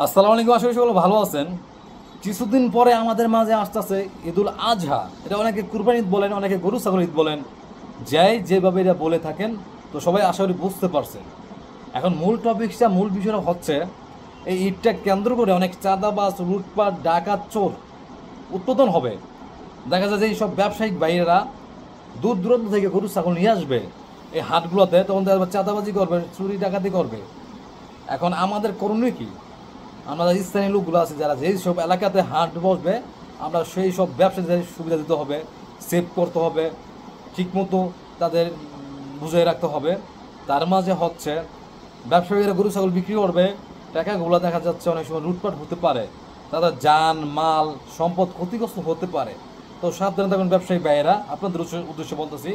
আসসালামু আলাইকুম, আশা করি সকলে ভালো আছেন। কিছুদিন পরে আমাদের মাঝে আসতেছে ঈদুল আজহা। এটা অনেকে কুরবানি ঈদ বলেন, অনেকে গরু ছাগল ঈদ বলেন, যাই যেভাবে এটা বলে থাকেন। তো সবাই আশা করি বুঝতে পারছেন। এখন মূল বিষয়টা হচ্ছে এই ঈদটা কেন্দ্র করে অনেক চাঁদাবাজ, লুটপাট, ডাকাত, চোর উৎপাদন হবে। দেখা যায় যে এইসব ব্যবসায়িক বাইরেরা দূর দূরান্ত থেকে গরু ছাগল নিয়ে আসবে এই হাটগুলোতে, তখন দেখা যাবে চাঁদাবাজি করবে, চুরি ডাকাতি করবে। এখন আমাদের করণীয় কি? আমরা স্থানীয় লোকগুলো আছে যারা যেই সব এলাকাতে হাট বসবে, আমরা সেই সব ব্যবসায়ীদের সুবিধা দিতে হবে, সেভ করতে হবে, ঠিকমতো তাদের বুঝিয়ে রাখতে হবে। তার মাঝে হচ্ছে ব্যবসায়ীরা গরু ছাগল বিক্রি করবে, টাকাগুলো দেখা যাচ্ছে অনেক সময় লুটপাট হতে পারে, তাদের যান মাল সম্পদ ক্ষতিগ্রস্ত হতে পারে। তো সাবধানে থাকবেন ব্যবসায়ী ভাইয়েরা, আপনাদের উদ্দেশ্যে বলতেছি,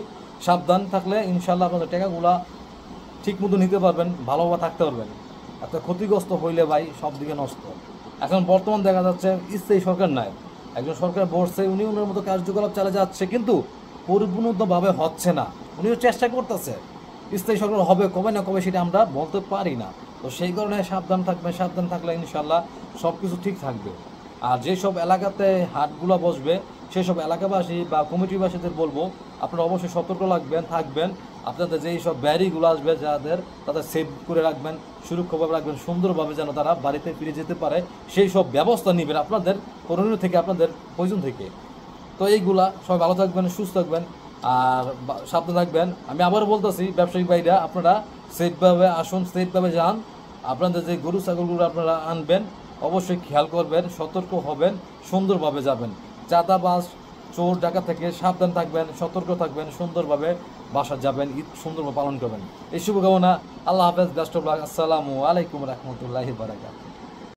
সাবধান থাকলে ইনশাল্লাহ আপনাদের টাকাগুলা ঠিক মতো নিতে পারবেন, ভালোভাবে থাকতে পারবেন। এত ক্ষতিগ্রস্ত হইলে ভাই সব দিকে নষ্ট। এখন বর্তমান দেখা যাচ্ছে স্থায়ী সরকার নাই, একজন সরকার বসছে, উনি উনার মতো কার্যকলাপ চালিয়ে যাচ্ছে, কিন্তু পরিপূর্ণভাবে হচ্ছে না। উনিও চেষ্টা করতেছে, স্থায়ী সরকার হবে কবে না কবে সেটা আমরা বলতে পারি না। তো সেই কারণে সাবধান থাকবেন, সাবধান থাকলে ইনশাল্লাহ সব কিছু ঠিক থাকবে। আর যেসব এলাকাতে হাটগুলো বসবে সেই সব এলাকাবাসী বা কমিটিবাসীদের বলবো, আপনারা অবশ্যই সতর্ক থাকবেন। আপনাদের যেই সব ব্যারিগুলো আসবে যাদের, তাদের সেভ করে রাখবেন, সুরক্ষাভাবে রাখবেন, সুন্দরভাবে যেন তারা বাড়িতে ফিরে যেতে পারে সেই সব ব্যবস্থা নেবেন আপনাদের করণীয় থেকে, আপনাদের প্রয়োজন থেকে। তো এইগুলা সবাই ভালো থাকবেন, সুস্থ থাকবেন, আর সাবধান থাকবেন। আমি আবারও বলতেছি, ব্যবসায়িক ভাইরা আপনারা সেফভাবে আসুন, সেফভাবে যান। আপনাদের যে গরু ছাগলগুলো আপনারা আনবেন অবশ্যই খেয়াল করবেন, সতর্ক হবেন, সুন্দরভাবে যাবেন। চাঁদাবাজ, চোর ডাকাত থেকে সাবধান থাকবেন, সতর্ক থাকবেন, সুন্দরভাবে বাসা যাবেন, ঈদ সুন্দরভাবে পালন করবেন। এই শুভকামনা। আল্লাহ হাফেজ, বেস্ট অফ লাক। আসসালামু আলাইকুম রহমতুল্লাহি বারাকাতুহু।